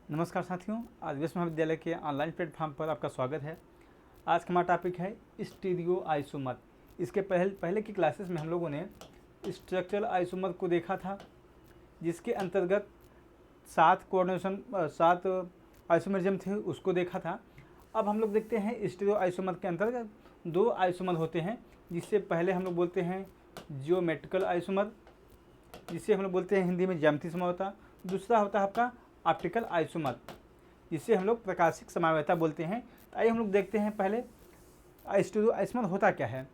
नमस्कार साथियों, आज विश्व महाविद्यालय के ऑनलाइन प्लेटफॉर्म पर आपका स्वागत है। आज का हमारा टॉपिक है स्टीरियो आइसोमर। इसके पहले की क्लासेस में हम लोगों ने स्ट्रक्चरल आइसोमर को देखा था, जिसके अंतर्गत 7 आइसोमरिज्म थे, उसको देखा था। अब हम लोग देखते हैं स्टीरियो आइसोमर के अंतर्गत 2 आइसोमर होते हैं, जिससे पहले हम लोग बोलते हैं जियोमेट्रिकल आइसोमर, जिसे हम लोग बोलते हैं हिंदी में ज्यामितीय समवायता। दूसरा होता है आपका ऑप्टिकल आइसोमर, जिसे हम लोग प्रकाशिक समवायता बोलते हैं। तो आइए हम लोग देखते हैं पहले स्टीरियो आइसोमर होता क्या है।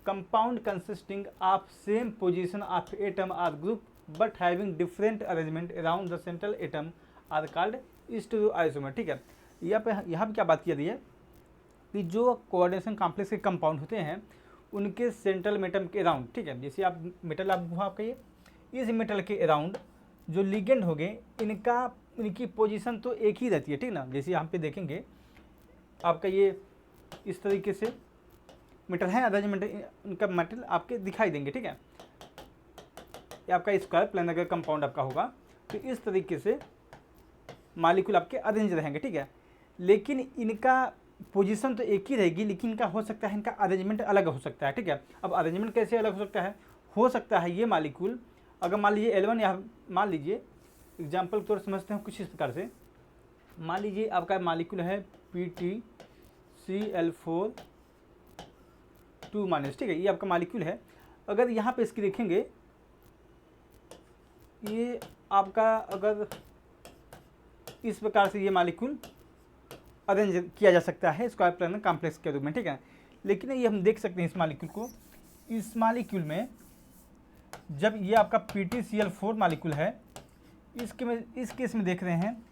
Compound consisting of same position of atom or group but having different arrangement around the central atom are called stereo isomer. ठीक है, यहाँ पे क्या बात की जा रही है कि जो कोऑर्डिनेशन कॉम्प्लेक्स के कंपाउंड होते हैं उनके सेंट्रल एटम के अराउंड, ठीक है, जैसे आप मेटल आप कहिए, इस मेटल के अराउंड जो लिगेंड हो गए इनकी पोजीशन तो एक ही रहती है, ठीक ना। जैसे यहाँ पे देखेंगे आपका ये इस तरीके से मेटल है, अरेंजमेंट इनका मेटल आपके दिखाई देंगे, ठीक है। ये आपका स्क्वायर प्लेन अगर कंपाउंड आपका होगा तो इस तरीके से मॉलिक्यूल आपके अरेंज रहेंगे, ठीक है। लेकिन इनका पोजीशन तो एक ही रहेगी, लेकिन इनका हो सकता है इनका अरेंजमेंट अलग हो सकता है, ठीक है। अब अरेंजमेंट कैसे अलग हो सकता है ये मॉलिक्यूल अगर मान लीजिए L1 या मान लीजिए एग्जाम्पल के तौर समझते हैं कुछ इस प्रकार से। मान लीजिए आपका मॉलिक्यूल है PtCl4 2-, ठीक है, ये आपका मॉलिक्यूल है। अगर यहाँ पे इसकी देखेंगे, ये आपका अगर इस प्रकार से ये मॉलिक्यूल अरेंज किया जा सकता है स्क्वायर प्लेनर कॉम्प्लेक्स के रूप में, ठीक है। लेकिन ये हम देख सकते हैं इस मॉलिक्यूल को, इस मॉलिक्यूल में जब ये आपका PtCl4 मॉलिक्यूल है, इस केस में देख रहे हैं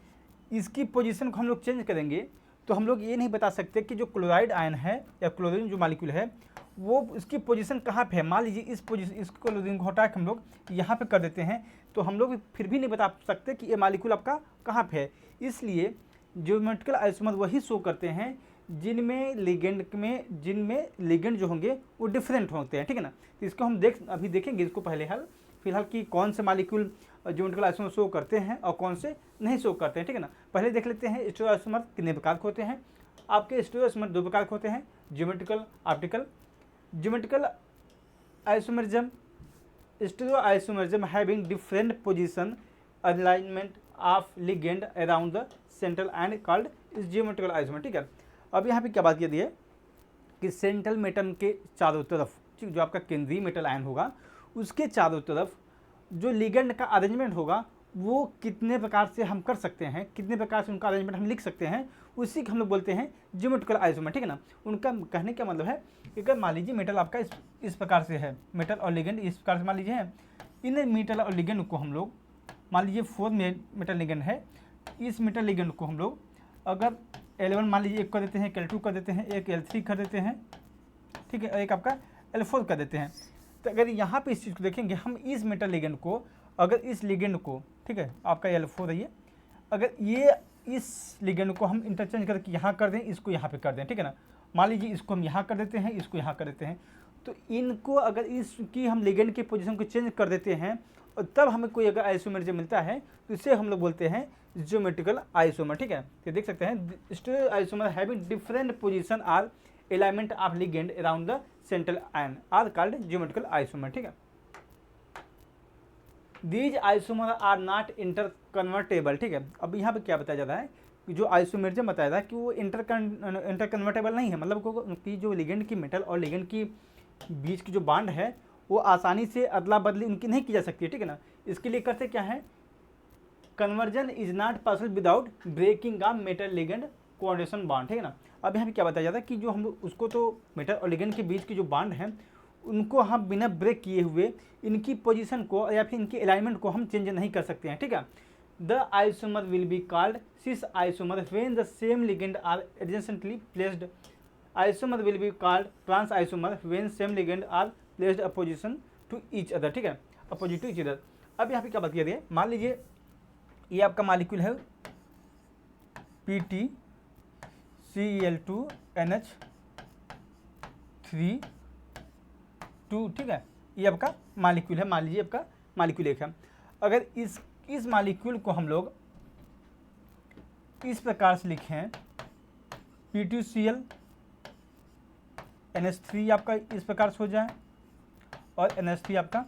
इसकी पोजीशन को हम लोग चेंज करेंगे तो हम लोग ये नहीं बता सकते कि जो क्लोराइड आयन है या क्लोरीन जो मॉलिक्यूल है वो इसकी पोजीशन कहाँ पे है। मान लीजिए इस क्लोरीन को हटा के हम लोग यहाँ पे कर देते हैं तो हम लोग फिर भी नहीं बता सकते कि ये मॉलिक्यूल आपका कहाँ पे है। इसलिए ज्योमेट्रिकल आइसोमर वही शो करते हैं जिनमें लिगेंड जो होंगे वो डिफरेंट होते हैं, ठीक है ना। तो इसको हम अभी देखेंगे इसको फिलहाल कि कौन से मॉलिक्यूल ज्योमेट्रिकल आइसोमर शो करते हैं और कौन से नहीं शो करते हैं, ठीक है ना। पहले देख लेते हैं स्टीरियो आइसोमर कितने प्रकार के होते हैं। आपके स्टीरियो आइसोमर 2 प्रकार के होते हैं, geometrical, optical. Geometrical isomerism, stereo isomerism having different position alignment of ligand around the central and called is geometrical isomer, ठीक है। अब यहाँ पे क्या बात की है कि सेंट्रल एटम के चारों तरफ, ठीक, जो आपका केंद्रीय मेटल आयन होगा उसके चारों तरफ जो लिगेंड का अरेंजमेंट होगा वो कितने प्रकार से हम कर सकते हैं, कितने प्रकार से उनका अरेंजमेंट हम लिख सकते हैं, उसी को हम लोग बोलते हैं ज्योमेट्रिकल आइसोमर, ठीक है ना। उनका कहने का मतलब है कि अगर मान लीजिए मेटल आपका इस प्रकार से है, मेटल और लिगेंड इस प्रकार से मान लीजिए है, इन मेटल और लिगेंड को हम लोग मान लीजिए 4 मेटल लिगेंड है, इस मेटल लिगेंड को हम लोग अगर L1 मान लीजिए एक कर देते हैं, एक L2 कर देते हैं, एक L3 कर देते हैं, ठीक है, और एक आपका L4 कर देते हैं। तो अगर यहाँ पे इस चीज़ को देखेंगे हम इस मेटल लिगेंड को अगर इस लिगेंड को, ठीक है, आपका L4 है ये, अगर ये इस लिगेंड को हम इंटरचेंज करके यहाँ कर दें, इसको यहाँ पे कर दें, ठीक है ना। मान लीजिए इसको हम यहाँ कर देते हैं, इसको यहाँ कर देते हैं, तो इनको अगर इसकी हम लिगेंड की पोजीशन को चेंज कर देते हैं और तब हमें कोई अगर आइसोमरिज्म मिलता है तो इसे हम लोग बोलते हैं ज्योमेट्रिकल आइसोमर, ठीक है। तो देख सकते हैं stereo isomer having different position or alignment of ligand around the central ion are called geometrical isomer, ठीक है। These isomer are not interconvertible, ठीक है। अब यहाँ पे क्या बताया जा रहा है कि जो आइसोमरिज्म बताया था कि वो इंटर कन्वर्टेबल नहीं है, मतलब कि जो लिगेंड की मेटल और लिगेंड की बीच की जो बॉन्ड है वो आसानी से अदला बदली उनकी नहीं की जा सकती है, ठीक है ना। इसके लिए करते क्या है, conversion is not possible without breaking of metal ligand coordination bond, ठीक है ना। अब यहाँ पे क्या बताया जाता है कि जो हम उसको तो मेटल और लिगेंड के बीच की जो बॉन्ड है उनको हम बिना ब्रेक किए हुए इनकी पोजीशन को या फिर इनकी अलाइनमेंट को हम चेंज नहीं कर सकते हैं, ठीक है। The isomer will be called cis isomer when the same ligand are adjacently placed. Isomer will be called trans isomer when same ligand are placed opposition to each other, ठीक है, अपोजिट टू ईच अदर। अब यहाँ पे क्या बात की है, मान लीजिए ये आपका मॉलिक्यूल है PtCl2NH3 2, ठीक है, ये आपका मॉलिक्यूल है, मान लीजिए आपका मॉलिक्यूल एक है। अगर इस मॉलिक्यूल को हम लोग इस प्रकार से लिखें P2Cl NH3 आपका इस प्रकार से हो जाए और NH3 आपका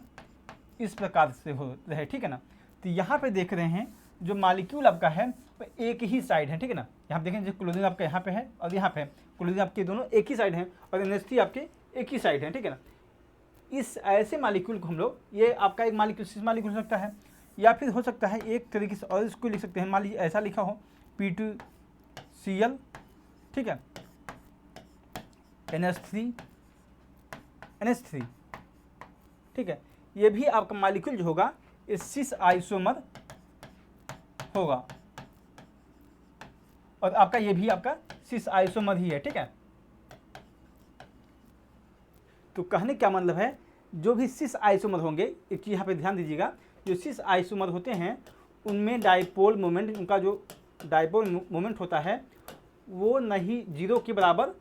इस प्रकार से हो रहे, ठीक है ना। तो यहाँ पे देख रहे हैं जो मॉलिक्यूल आपका है वो एक ही साइड है, ठीक है ना। यहाँ पे देखें जो क्लोरीन आपका यहाँ पे है और यहाँ पे है, क्लोरीन आपके दोनों एक ही साइड हैं और NH3 आपके एक ही साइड है, ठीक है ना। इस ऐसे मॉलिक्यूल को हम लोग, ये आपका एक मॉलिक्यूल सिस मॉलिक्यूल हो सकता है या फिर हो सकता है एक तरीके से और इसको लिख सकते हैं, मान लीजिए ऐसा लिखा हो P2Cl, ठीक है, NH3 ठीक है। ये भी आपका मॉलिक्यूल जो होगा ये सिस आइसोमर होगा और आपका ये भी आपका सिस आइसोमर ही है, ठीक है। तो कहने क्या मतलब है, जो भी सिस आइसोमर होंगे, एक चीज यहाँ पे ध्यान दीजिएगा, जो सिस आइसोमर होते हैं उनमें डाइपोल मोमेंट, उनका जो डाइपोल मोमेंट होता है वो नहीं 0 के बराबर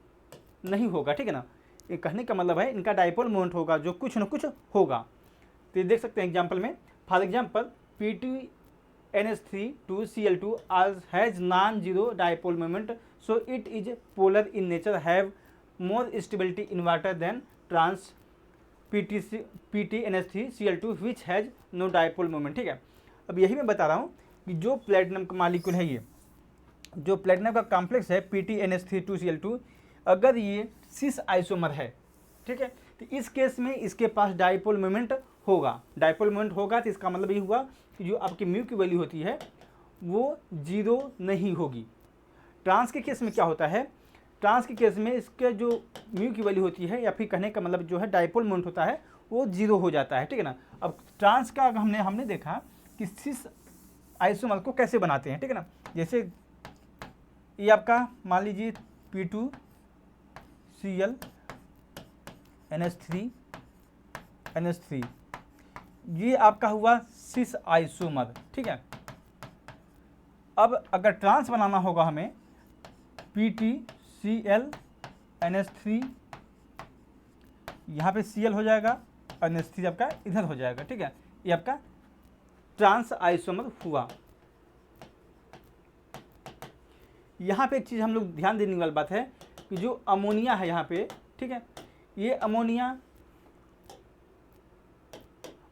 नहीं होगा, ठीक है ना। ये कहने का मतलब है इनका डाइपोल मोमेंट होगा जो कुछ न कुछ होगा। तो ये देख सकते हैं एग्जाम्पल में, for example P2NH3 has non zero dipole moment, so it is polar in nature, have more stability in water than trans PTNH3Cl2 which has no dipole moment, ठीक है। अब यही मैं बता रहा हूँ कि जो प्लेटिनम का मॉलिक्यूल है, ये जो प्लेटिनम का कॉम्प्लेक्स है PTNH3Cl2, अगर ये सिस आइसोमर है, ठीक है, तो इस केस में इसके पास डाइपोल मोमेंट होगा। डाइपोल मोमेंट होगा तो इसका मतलब ये हुआ कि जो आपकी म्यू की वैल्यू होती है वो 0 नहीं होगी। ट्रांस के केस में क्या होता है, ट्रांस के केस में इसके जो म्यू की वैल्यू होती है या फिर कहने का मतलब जो है डाइपोल मोमेंट होता है वो 0 हो जाता है, ठीक है ना। अब ट्रांस का हमने देखा कि सिस आइसोमर को कैसे बनाते हैं, ठीक है ना। जैसे ये आपका मान लीजिए P2Cl NH3 ये आपका हुआ सिस आइसोमर, ठीक है। अब अगर ट्रांस बनाना होगा हमें PTCl NH3, यहाँ पे Cl हो जाएगा और NH3 आपका इधर हो जाएगा, ठीक है। ये आपका ट्रांस आइसोमर हुआ। यहाँ पे एक चीज़ हम लोग ध्यान देने वाली बात है कि जो अमोनिया है यहाँ पे, ठीक है, ये अमोनिया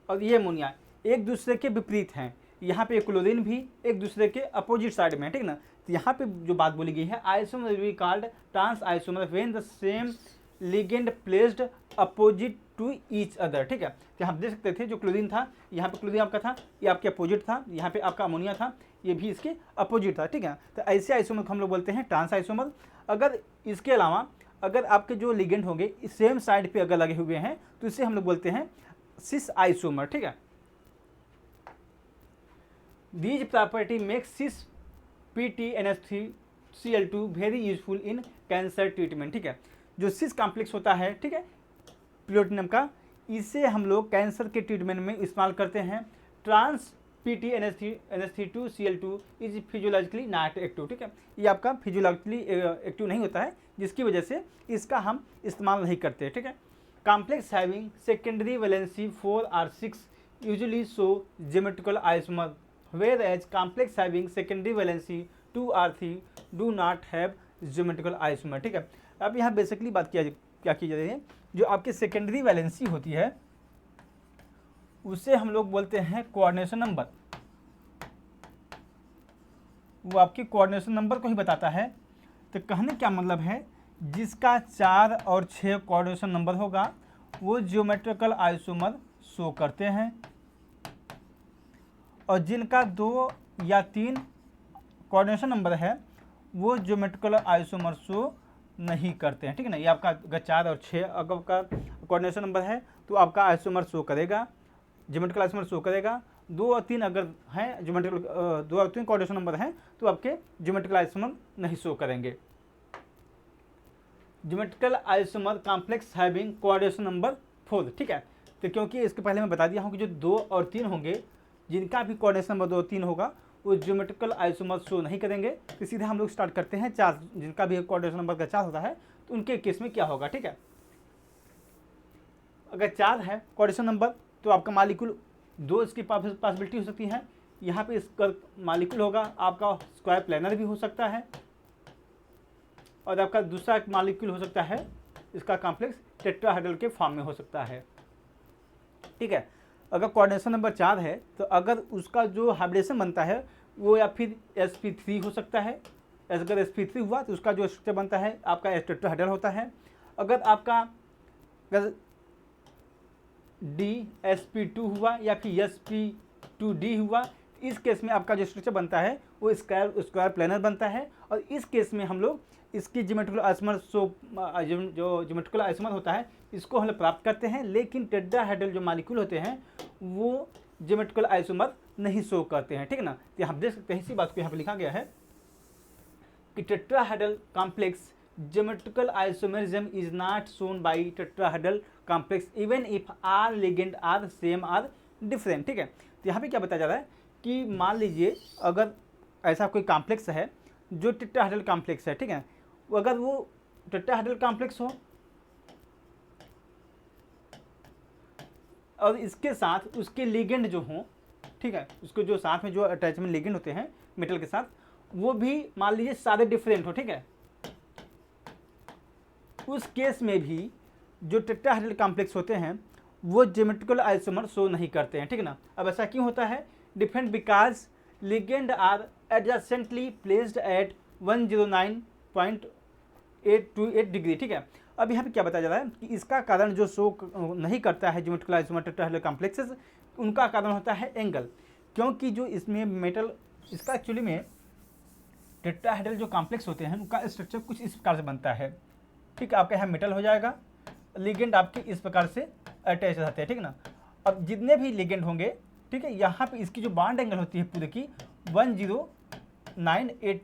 और ये अमोनिया एक दूसरे के विपरीत हैं। यहाँ पे क्लोरीन भी एक दूसरे के अपोजिट साइड में है, ठीक है ना। तो यहाँ पे जो बात बोली गई है, isomer will be called trans isomer when the same ligand placed opposite to each other, ठीक है। तो आप देख सकते थे जो क्लोरीन था, यहाँ पे क्लोरीन आपका था, ये आपके अपोजिट था, यहाँ पे आपका अमोनिया था, ये भी इसके अपोजिट था, ठीक है। तो ऐसे आइसोमर को हम लोग बोलते हैं ट्रांस आइसोमर। अगर इसके अलावा अगर आपके जो लिगेंड होंगे सेम साइड पे अगर लगे हुए हैं तो इसे हम लोग बोलते हैं सिस आइसोमर, ठीक है। These property make cis PTNH3Cl2 very useful in cancer treatment, ठीक है। जो सिस कॉम्प्लेक्स होता है, ठीक है, प्लेटिनम का, इसे हम लोग कैंसर के ट्रीटमेंट में इस्तेमाल करते हैं। Trans PTNH3Cl2 is physiologically not active, ठीक है, ये आपका फिजियोलॉजिकली एक्टिव नहीं होता है, जिसकी वजह से इसका हम इस्तेमाल नहीं करते, ठीक है। Complex having secondary valency 4 or 6 usually show geometrical isomer, whereas complex having secondary valency 2 or 3 do not have geometrical isomer, ठीक है। अब यहाँ बेसिकली बात क्या की जा रही है, जो आपकी सेकेंडरी वैलेंसी होती है उसे हम लोग बोलते हैं कोऑर्डिनेशन नंबर। वो आपकी कोऑर्डिनेशन नंबर को ही बताता है। तो कहने क्या मतलब है, जिसका 4 और 6 कोऑर्डिनेशन नंबर होगा वो ज्योमेट्रिकल आइसोमर शो करते हैं, और जिनका 2 या 3 कोऑर्डिनेशन नंबर है वो ज्योमेट्रिकल आइसोमर शो नहीं करते हैं, ठीक है ना। ये आपका अगर 4 और 6 अगर का कोऑर्डिनेशन नंबर है तो आपका आइसोमर शो करेगा, ज्योमेट्रिकल आइसोमर शो करेगा। 2 और 3 अगर हैं ज्योमेट्रिकल 2 और 3 कोऑर्डिनेशन नंबर हैं तो आपके ज्योमेट्रिकल आइसोमर नहीं शो करेंगे। Geometrical isomer complex having coordination number 4, ठीक है। तो क्योंकि इसके पहले मैं बता दिया हूँ कि जो 2 और 3 होंगे, जिनका भी कोऑर्डिनेशन नंबर 2 और 3 होगा वो ज्योमेट्रिकल आइसोमर शो नहीं करेंगे। तो सीधे हम लोग स्टार्ट करते हैं 4, जिनका भी कोऑर्डिनेशन नंबर का 4 होता है तो उनके केस में क्या होगा, ठीक है। अगर 4 है कोऑर्डिनेशन नंबर तो आपका मॉलिक्यूल 2 इसकी पॉसिबिलिटी हो सकती है, यहाँ पे इसका मालिक्यूल होगा आपका स्क्वायर प्लेनर भी हो सकता है, और आपका दूसरा एक मालिक्यूल हो सकता है इसका कॉम्प्लेक्स टेट्राहेड्रल के फॉर्म में हो सकता है। ठीक है, अगर कोऑर्डिनेशन नंबर 4 है तो अगर उसका जो हाइब्रिडेशन बनता है वो या फिर sp3 हो सकता है। अगर sp3 हुआ तो उसका जो स्ट्रक्चर बनता है आपका टेट्राहेड्रल होता है। अगर आपका dsp2 हुआ या फिर sp2d हुआ, इस केस में आपका जो स्ट्रक्चर बनता है वो स्क्वायर प्लेनर बनता है। और इस केस में हम लोग इसकी ज्योमेट्रिकल आइसोमर जो ज्योमेट्रिकल आइसोमर होता है इसको हम लोग प्राप्त करते हैं, लेकिन टेट्राहेड्रल जो मालिक्यूल होते हैं वो ज्योमेट्रिकल आइसोमर नहीं शो करते हैं। ठीक है ना, तो आप देख सकते हैं इसी बात को यहाँ पर लिखा गया है कि tetrahedral complex geometrical isomerism is not shown by tetrahedral complex even if all ligand are same or different. ठीक है, तो यहाँ पे क्या बताया जा रहा है कि मान लीजिए अगर ऐसा कोई कॉम्प्लेक्स है जो टेट्राहेड्रल कॉम्प्लेक्स है, ठीक है, अगर वो टेट्राहेड्रल कॉम्प्लेक्स हो और इसके साथ उसके लिगेंड जो हों, ठीक है, उसको जो साथ में जो अटैचमेंट लिगेंड होते हैं मेटल के साथ वो भी मान लीजिए सारे डिफरेंट हो, ठीक है, उस केस में भी जो टेट्राहेड्रल कॉम्प्लेक्स होते हैं वो ज्योमेट्रिकल आइसोमर शो नहीं करते हैं। ठीक है ना, अब ऐसा क्यों होता है? Different because ligand are adjacently placed at 109.828 degree. ठीक है, अब यहाँ पे क्या बताया जा रहा है कि इसका कारण जो शो नहीं करता है ज्योमेट्रिकल आइसोमर टेट्राहेड्रल कॉम्प्लेक्सेस, उनका कारण होता है एंगल, क्योंकि जो इसमें मेटल इसका एक्चुअली में टेट्राहेड्रल जो कॉम्प्लेक्स होते हैं उनका स्ट्रक्चर कुछ इस प्रकार से बनता है। ठीक है, आपका यहाँ मेटल हो जाएगा, लिगेंड आपके इस प्रकार से अटैच रहते हैं। ठीक है ना, अब जितने भी लिगेंड होंगे, ठीक है, यहाँ पे इसकी जो बॉन्ड एंगल होती है पूरे की 1098,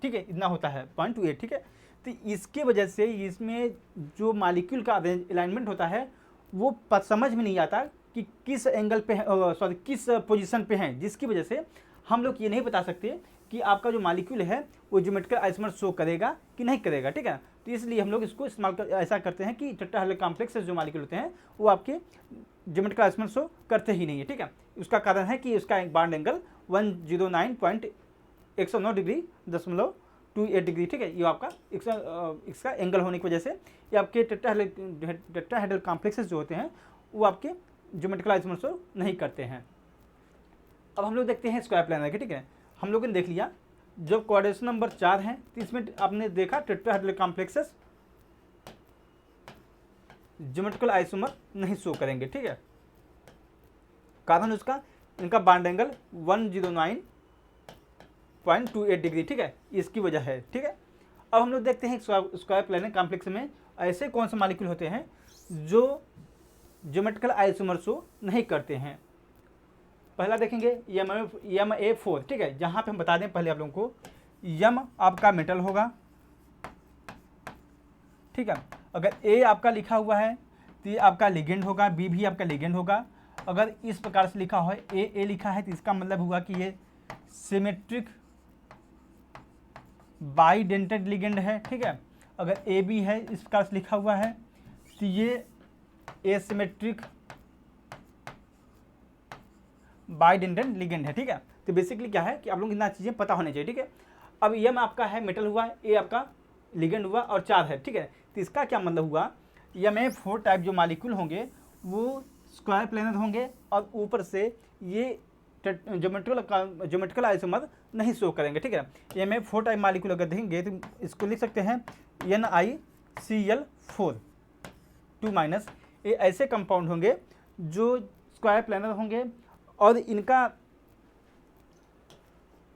ठीक है, इतना होता है 0.28। ठीक है, तो इसके वजह से इसमें जो मॉलिक्यूल का अलाइनमेंट होता है वो समझ में नहीं आता कि किस एंगल पे सॉरी किस पोजीशन पे हैं, जिसकी वजह से हम लोग ये नहीं बता सकते कि आपका जो मॉलिक्यूल है वो ज्योमेट्रिकल आइसोमर शो करेगा कि नहीं करेगा। ठीक है, तो इसलिए हम लोग इसको इस्तेमाल ऐसा करते हैं कि टेट्राहेड्रल कॉम्प्लेक्स जो मॉलिक्यूल होते हैं वो आपके ज्योमेट्रिकल आइसोमर शो करते ही नहीं है। ठीक है, उसका कारण है कि उसका एक बॉन्ड एंगल 109.109 डिग्री 0.28 डिग्री। ठीक है, ये आपका इसका एंगल होने की वजह से ये आपके टेट्राहेड्रल कॉम्प्लेक्सेस जो होते हैं वो आपके ज्योमेट्रिकल आइसोमर शो नहीं करते हैं। अब हम लोग देखते हैं स्क्वायर प्लेनर के। ठीक है, हम लोगों ने देख लिया जब कोऑर्डिनेशन नंबर 4 है तो इसमें आपने देखा टेट्राहेड्रल कॉम्प्लेक्सेस ज्योमेट्रिकल आइसोमर नहीं शो करेंगे। ठीक है, कारण उसका इनका बॉन्ड एंगल 109.28 डिग्री, ठीक है, इसकी वजह है। ठीक है, अब हम लोग देखते हैं स्क्वायर प्लेनर कॉम्प्लेक्स में ऐसे कौन से मॉलिक्यूल होते हैं जो ज्योमेट्रिकल आइसोमर शो नहीं करते हैं। पहला देखेंगे Ma4। ठीक है, जहाँ पे हम बता दें पहले आप लोगों को, यम आपका मेटल होगा। ठीक है, अगर ए आपका लिखा हुआ है तो ये आपका लिगेंड होगा, बी भी आपका लिगेंड होगा। अगर इस प्रकार से लिखा हुआ है ए लिखा है तो इसका मतलब हुआ कि ये सिमेट्रिक बाइडेंटेड लिगेंड है। ठीक है, अगर ए बी है इस प्रकार से लिखा हुआ है तो ये एसिमेट्रिक बाइडेंटेड लिगेंड है। ठीक है, तो बेसिकली क्या है कि आप लोग इतना चीज़ें पता होनी चाहिए। ठीक है, अब यम आपका है मेटल हुआ, ए आपका लिगेंड हुआ और 4 है। ठीक है, तो इसका क्या मतलब हुआ, Ma4 टाइप जो मॉलिक्यूल होंगे वो स्क्वायर प्लेनर होंगे और ऊपर से ये ज्योमेट्रिकल आइसोमर नहीं शो करेंगे। ठीक है, Ma4 टाइप मॉलिक्यूल अगर देखेंगे तो इसको लिख सकते हैं NiCl4 2-। ये ऐसे कंपाउंड होंगे जो स्क्वायर प्लेनर होंगे और इनका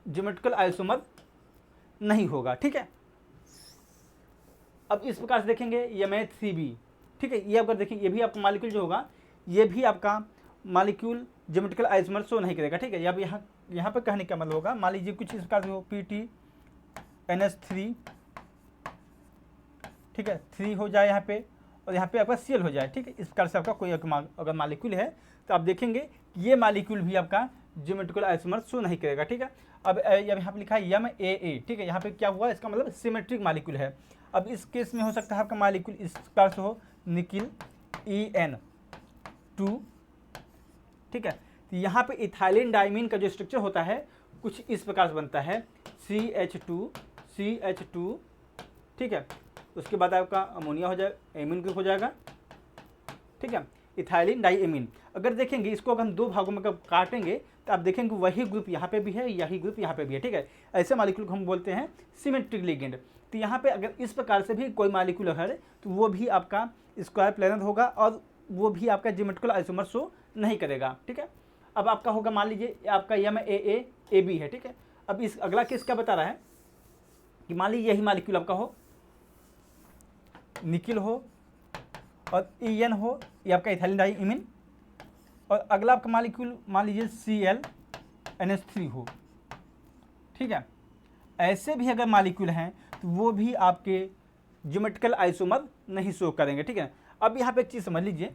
ज्योमेट्रिकल आइसोमर नहीं होगा। ठीक है, अब इस प्रकार से देखेंगे Ma3b। ठीक है, ये अगर देखेंगे ये भी आपका मॉलिक्यूल जो होगा ये भी आपका मॉलिक्यूल ज्योमेट्रिकल आइसोमर शो नहीं करेगा। ठीक है, अब यहाँ पर कहने का मतलब होगा, मान लीजिए कुछ इस प्रकार से हो PTNS3, ठीक है, 3 हो जाए यहाँ पे और यहाँ पे आपका Cl हो जाए। ठीक है, इस प्रकार से आपका कोई अगर मॉलिक्यूल है तो आप देखेंगे कि ये मॉलिक्यूल भी आपका ज्योमेट्रिकल आइसोमर शो नहीं करेगा। ठीक है, अब यहाँ पे लिखा है MAA। ठीक है, यहाँ पे क्या हुआ, इसका मतलब सिमेट्रिक मॉलिक्यूल है। अब इस केस में हो सकता है आपका मॉलिक्यूल इस प्रकार से हो निकिल En2। ठीक है, तो यहाँ पे इथाइलिन डाइमीन का जो स्ट्रक्चर होता है कुछ इस प्रकार से बनता है, CH2, ठीक है। उसके बाद आपका अमोनिया हो जाएगा, एमीन ग्रुप हो जाएगा, ठीक है, इथाइलिन डाइएमीन। अगर देखेंगे इसको अगर हम दो भागों में काटेंगे तो आप देखेंगे वही ग्रुप यहाँ पे भी है, यही ग्रुप यहाँ पे भी है, ठीक है। ऐसे मॉलिक्यूल को हम बोलते हैं सिमेट्रिक लिगेंड। तो यहाँ पे अगर इस प्रकार से भी कोई मॉलिक्यूल है तो वो भी आपका स्क्वायर प्लेनर होगा और वो भी आपका ज्योमेट्रिकल आइसोमर शो नहीं करेगा, ठीक है। अब आपका होगा, मान लीजिए आपका MAA है, ठीक है। अब इस अगला केस क्या बता रहा है कि मान लीजिए यही मॉलिक्यूल आपका हो, निकिल हो और EN हो, ये आपका इथाइलिन डाइइमीन, और अगला आपका मॉलिक्यूल मान लीजिए ClNH3 हो, ठीक है। ऐसे भी अगर मॉलिक्यूल हैं तो वो भी आपके ज्योमेट्रिकल आइसोमर नहीं शो करेंगे, ठीक है। अब यहाँ पे एक चीज़ समझ लीजिए,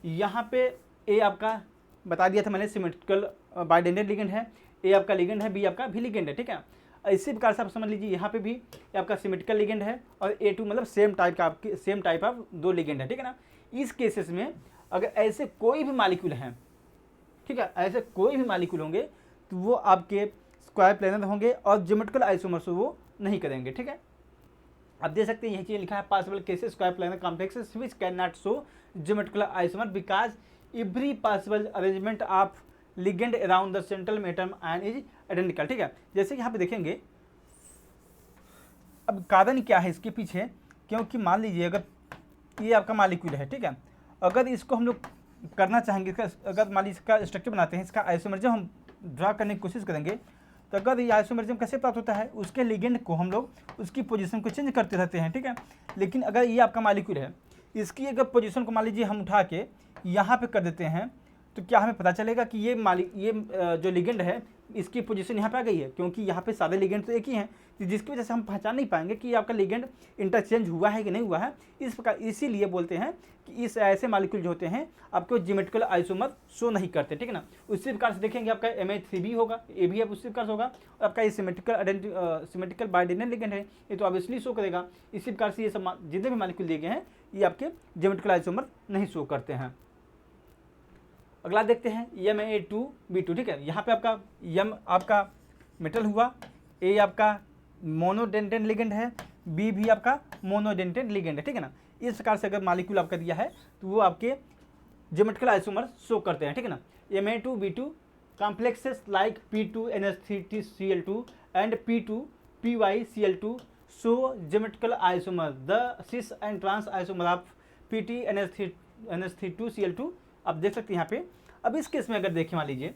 यहाँ पे ए आपका बता दिया था मैंने सिमेट्रिकल बाइडेंडेड लिगेंड है, ए आपका लिगेंड है, बी आपका भी लिगेंड है, ठीक है। इसी प्रकार से आप समझ लीजिए यहाँ पे भी ये आपका सिमेट्रिकल लिगेंड है और A2 मतलब सेम टाइप ऑफ दो लिगेंड है, ठीक है ना। इस केसेस में अगर ऐसे कोई भी मॉलिक्यूल हैं, ठीक है, ऐसे कोई भी मॉलिक्यूल होंगे तो वो आपके स्क्वायर प्लेनर होंगे और ज्योमेट्रिकल आइसोमर से वो नहीं करेंगे, ठीक है। आप देख सकते हैं यही चीज़ लिखा है, possible cases square planar complexes which can not show geometrical isomer because every possible arrangement of ligand around the central atom and is identical, ठीक है। जैसे कि यहाँ पे देखेंगे, अब कारण क्या है इसके पीछे, क्योंकि मान लीजिए अगर ये आपका मॉलिक्यूल है, ठीक है, अगर इसको हम लोग करना चाहेंगे, इसका अगर मान लीजिए इसका स्ट्रक्चर बनाते हैं, इसका आइसोमरिज्म हम ड्रा करने की कोशिश करेंगे, तो अगर ये आइसोमरिज्म कैसे प्राप्त होता है, उसके लिगेंड को हम लोग उसकी पोजीशन को चेंज करते रहते हैं, ठीक है। लेकिन अगर ये आपका मॉलिक्यूल है, इसकी अगर पोजीशन को मान लीजिए हम उठा के यहाँ पे कर देते हैं, तो क्या हमें पता चलेगा कि ये जो लिगेंड है इसकी पोजीशन यहाँ पे आ गई है, क्योंकि यहाँ पे सारे लिगेंड तो एक ही हैं, जिसकी वजह से हम पहचान नहीं पाएंगे कि आपका लिगेंड इंटरचेंज हुआ है कि नहीं हुआ है। इस प्रकार इसीलिए बोलते हैं कि इस ऐसे मॉलिक्यूल जो होते हैं आपको ज्योमेट्रिकल आइसोमर शो नहीं करते, ठीक है ना। उसी प्रकार से देखेंगे आपका MA3 होगा, ए भी उसी प्रकार से होगा, और आपका ये सिमेट्रिकल बाइडेंडेड लिगेंड है, ये तो ऑब्वियसली शो करेगा। इसी प्रकार से ये सब जितने भी मॉलिक्यूल दिए गए हैं ये आपके ज्योमेट्रिकल आइसोमर नहीं शो करते हैं। अगला देखते हैं MA2B2, ठीक है। यहाँ पे आपका M आपका मेटल हुआ, A आपका मोनोडेंटेड लिगेंड है, B भी आपका मोनोडेंटेड लिगेंड है, ठीक है ना। इस प्रकार से अगर मॉलिक्यूल आपका दिया है तो वो आपके ज्योमेट्रिकल आइसोमर शो करते हैं, ठीक है ना। MA2B2 complexes like P2NH3Cl2 and P2PyCl2 show geometrical isomer the cis and trans isomer of PTNH3CL2। आप देख सकते हैं यहाँ पे। अब इस केस में अगर देखें, मान लीजिए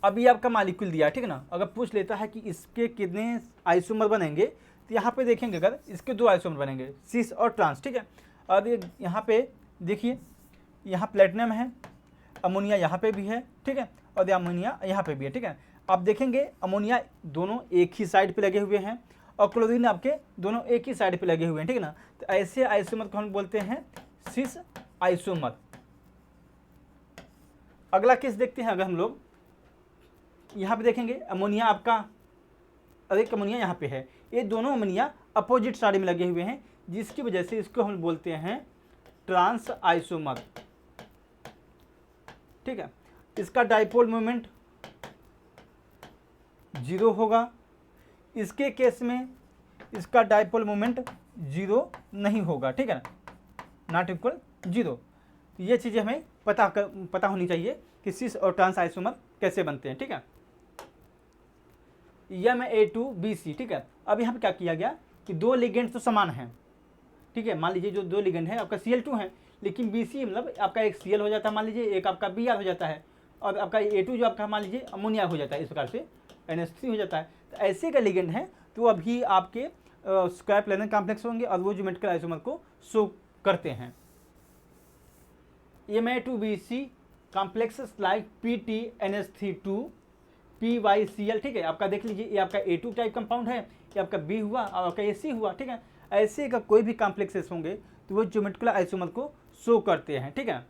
अभी आपका मॉलिक्यूल दिया है, ठीक है ना। अगर पूछ लेता है कि इसके कितने आइसोमर बनेंगे, तो यहाँ पे देखेंगे अगर इसके दो आइसोमर बनेंगे, सिस और ट्रांस, ठीक है। और ये यहाँ पे देखिए, यहाँ प्लेटिनम है, अमोनिया यहाँ पे भी है, ठीक है, और ये अमोनिया यहाँ पे भी है, ठीक है। आप देखेंगे अमोनिया दोनों एक ही साइड पे लगे हुए हैं और क्लोरीन आपके दोनों एक ही साइड पे लगे हुए हैं, ठीक है ना। तो ऐसे आइसोमर को हम बोलते हैं सिस आइसोमर। अगला केस देखते हैं, अगर हम लोग यहाँ पे देखेंगे अमोनिया आपका, एक अमोनिया यहाँ पे है, ये दोनों अमोनिया अपोजिट साइड में लगे हुए हैं, जिसकी वजह से इसको हम बोलते हैं ट्रांस आइसोमर, ठीक है। इसका डाइपोल मोमेंट 0 होगा, इसके केस में इसका डाइपोल मोमेंट 0 नहीं होगा, ठीक है ना, नॉट इक्वल 0। ये चीज़ें हमें पता होनी चाहिए कि सिस और ट्रांस आइसोमर कैसे बनते हैं, ठीक है। MA2BC, ठीक है। अब यहाँ पे क्या किया गया कि दो लिगेंड तो समान हैं, ठीक है। मान लीजिए जो दो लिगेंड है आपका Cl2 है, लेकिन BC मतलब आपका एक Cl हो जाता है, मान लीजिए एक आपका Br हो जाता है, और आपका A2 जो आपका मान लीजिए अमोनिया हो जाता है, इस प्रकार से NH3 हो जाता है। तो ऐसे का लिगेंड है तो अभी आपके स्क्वायर प्लेनर कॉम्प्लेक्स होंगे और वो ज्योमेट्रिकल आइसोमर को शो करते हैं। MA2BC complexes like PTNH3 PyCl, ठीक है। आपका देख लीजिए ये आपका A2 टाइप कंपाउंड है, ये आपका B हुआ और आपका AC हुआ, ठीक है। ऐसे का कोई भी कॉम्प्लेक्सेस होंगे तो वो ज्योमेट्रिकल आइसोमर को शो करते हैं, ठीक है।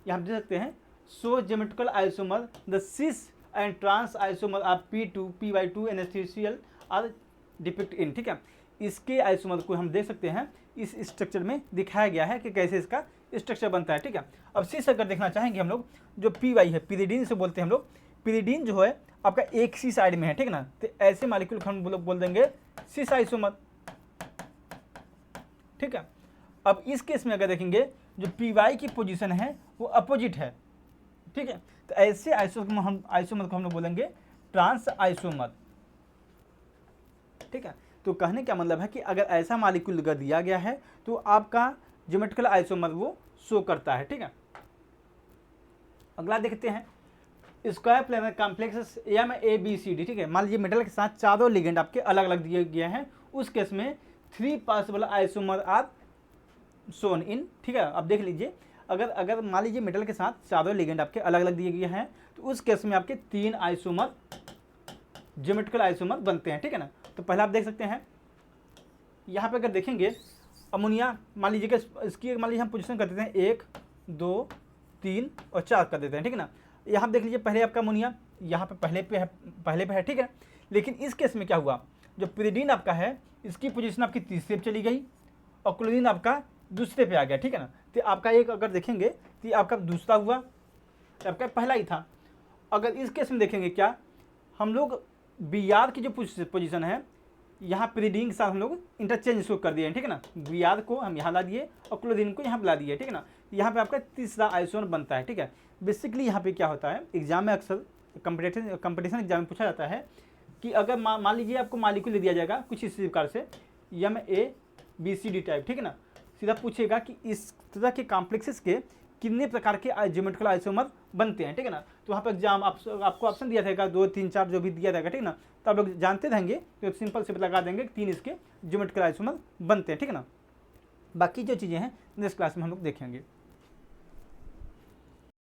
यहाँ देख सकते हैं show geometrical isomer the cis and trans isomer of P2 Py2 NH3Cl are depict in, ठीक है। इसके आइसोमर को हम देख सकते हैं, इस स्ट्रक्चर में दिखाया गया है कि कैसे इसका स्ट्रक्चर बनता है, ठीक है। अब सी से अगर देखना चाहेंगे हम लोग, जो पी वाई है, पिरिडीन से बोलते हैं हम लोग। पिरिडीन जो है आपका एक सी साइड में है, ठीक है ना, तो ऐसे मालिक्यूल को हम लोग बोल देंगे सिस आइसोमर, ठीक है। अब इस केस में अगर देखेंगे जो पी वाई की पोजीशन है वो अपोजिट है, ठीक है, तो ऐसे आइसोमर को हम लोग बोलेंगे ट्रांस आइसोमर, ठीक है। तो कहने का मतलब है कि अगर ऐसा मॉलिक्यूल अगर दिया गया है तो आपका ज्योमेट्रिकल आइसोमर वो शो करता है, ठीक है। अगला देखते हैं स्क्वायर प्लेनर कॉम्प्लेक्स MABCD, ठीक है। मान लीजिए मेटल के साथ चारों लिगेंड आपके अलग अलग दिए गए हैं, उस केस में 3 possible isomer are shown in, ठीक है। अब देख लीजिए अगर मान लीजिए मेटल के साथ चारों लिगेंड आपके अलग अलग दिए गए हैं तो उस केस में आपके 3 आइसोमर ज्योमेट्रिकल आइसोमर बनते हैं, ठीक है ना। तो पहले आप देख सकते हैं यहाँ पे अगर देखेंगे अमोनिया, मान लीजिए कि इसकी मान लीजिए हम पोजीशन कर देते हैं 1 2 3 और 4 कर देते हैं, ठीक है ना। यहाँ देख लीजिए पहले आपका अमोनिया यहाँ पे पहले पे है, ठीक है। लेकिन इस केस में क्या हुआ, जो पिरिडीन आपका है इसकी पोजीशन आपकी तीसरे पे चली गई और क्लोरीन आपका दूसरे पे आ गया, ठीक है ना। तो आपका एक अगर देखेंगे तो ये आपका दूसरा हुआ, आपका पहला ही था। अगर इस केस में देखेंगे क्या, हम लोग Br की जो पोजीशन है यहाँ पिरिडीन के साथ हम लोग इंटरचेंज इसको कर दिए हैं, ठीक है ना। Br को हम यहाँ ला दिए और क्लोरीन को यहाँ ला दिए, ठीक है ना। यहाँ पे आपका तीसरा आइसोमर बनता है, ठीक है। बेसिकली यहाँ पे क्या होता है, एग्जाम में अक्सर कंपटीशन एग्जाम में पूछा जाता है कि अगर मान लीजिए आपको मॉलिक्यूल दिया जाएगा कुछ इस प्रकार से MABCD टाइप, ठीक है ना। सीधा पूछेगा कि इस तरह के कॉम्प्लेक्सेस के कितने प्रकार के ज्योमेट्रिकल आइसोमर बनते हैं, ठीक है ना। तो वहाँ पर एग्जाम आपको ऑप्शन दिया रहेगा 2 3 4 जो भी दिया रहेगा, ठीक है ना। तो आप लोग जानते रहेंगे तो सिंपल से लगा देंगे 3 इसके ज्योमेट्रिकल आइसोमर बनते हैं, ठीक है ना। बाकी जो चीज़ें हैं नेक्स्ट क्लास में हम लोग देखेंगे।